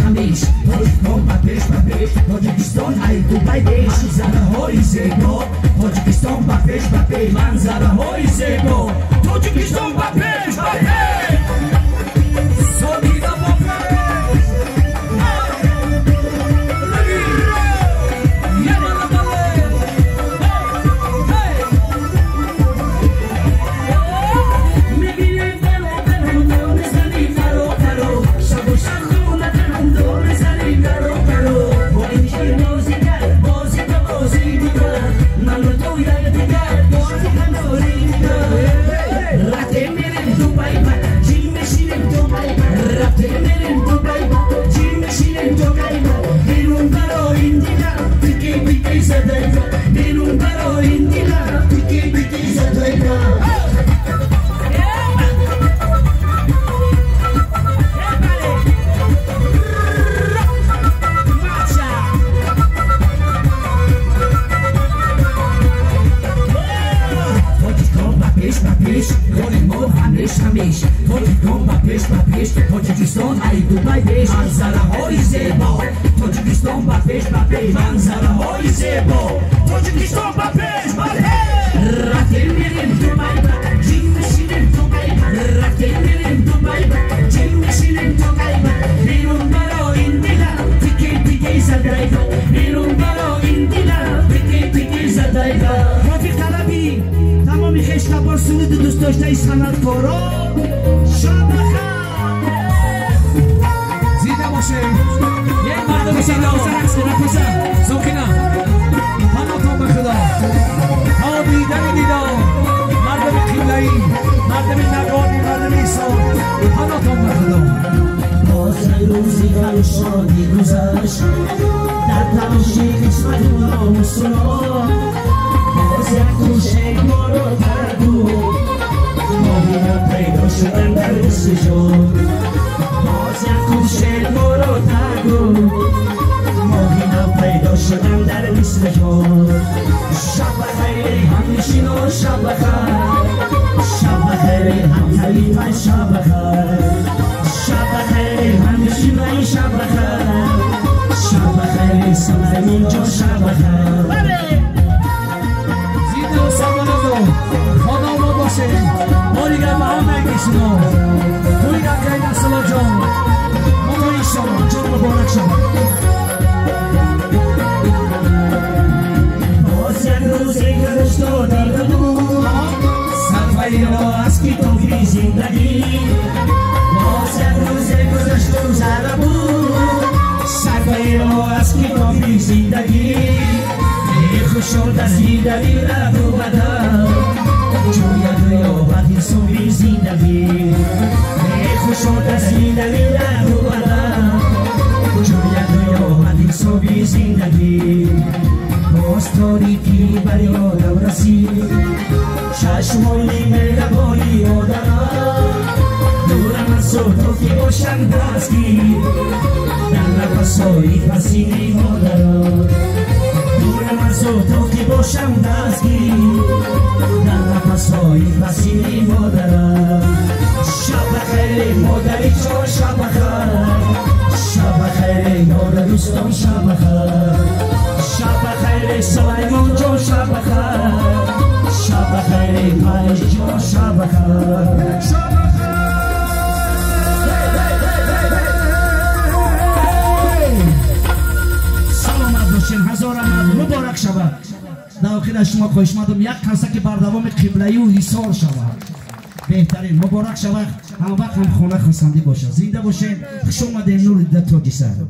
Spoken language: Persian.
همیش تاجیکستان با پیش تاجیکستان ای دوبای دیش منظره های زیبا تاجیکستان با پیش منظره های زیبا تاجیکستان با پیش سالیدا با همیش تاجیکستان با پیش تاجیکستان ای دوبای دیش منظره های زیبا تاجیکستان با پیش منظره های زیبا تاجیکستان با پیش رفتیم میریم دوبای جیم میشینیم دوبای رفتیم میریم دوبای جیم میشینیم دوبای بیرون برا این دیدم تیکی زدای بیرون برا این دیدم تیکی زدای رفیق طلبی تمامی خشتبار سنید دوست داشته ای صنعتکارا شب بخیر زیده باشه یک مردم سرخصه ساکنه هماتون به خدا تا دیدن مردم قیله‌ای مردم نگانی مردم ایسان هماتون به خدا باز روزی و شادی گذشت در تماشی قسمت ناموسونا باز یک گوشه ما رو ترگو ماهینا پیدا شدن در رسجان باز یک گوشه ما رو ترگو ماهینا پیدا شدن در رسجان شب بخیر همیشین و شب بخیر شب بخیر هم کلیمه شب بخیر شب بخیر همیشین و شب بخیر شب بخیر سمزمین جا شب بخیر زیده و سمانه خدا ما باشه باریگر به همه کشینا توی نکه نسلا جان ما ایشان جان مبارک شما باز یک روزی گذشت و دیدم صفحه را از کتابی زندگی باز یک روزی گذشت و زده بود صفحه را از کتابی زندگی خوشحال دستیدنی رو بدم جوید یابد حسابی زندگی خوشحال دستیدنی رو بدم جوید یابد حسابی زندگی باز تاریکی بر یادم رسید چشمانی مهربانی یادم دورم از صوتی باشم دستگیر در نفسایی پسینی مادرم دورم از صوتی باشم دستگیر در نفسایی پسینی مادرم شب بخیر مادری چون شب بخیر شب بخیر یار دوستان شب بخیر شب بخیر سلیمان جان شب بخیر شب بخیر پایش جان شب بخیر شب بخیر سلامت باشین هزار مبارک شود داخل شما خواهش مندم یک قصه بردوام قبله‌ای و حصار شود بهترین مبارک شود هم وقت هم خانه خسندی باشه زنده باشین خوش اومدین نور دیده تاجیکستان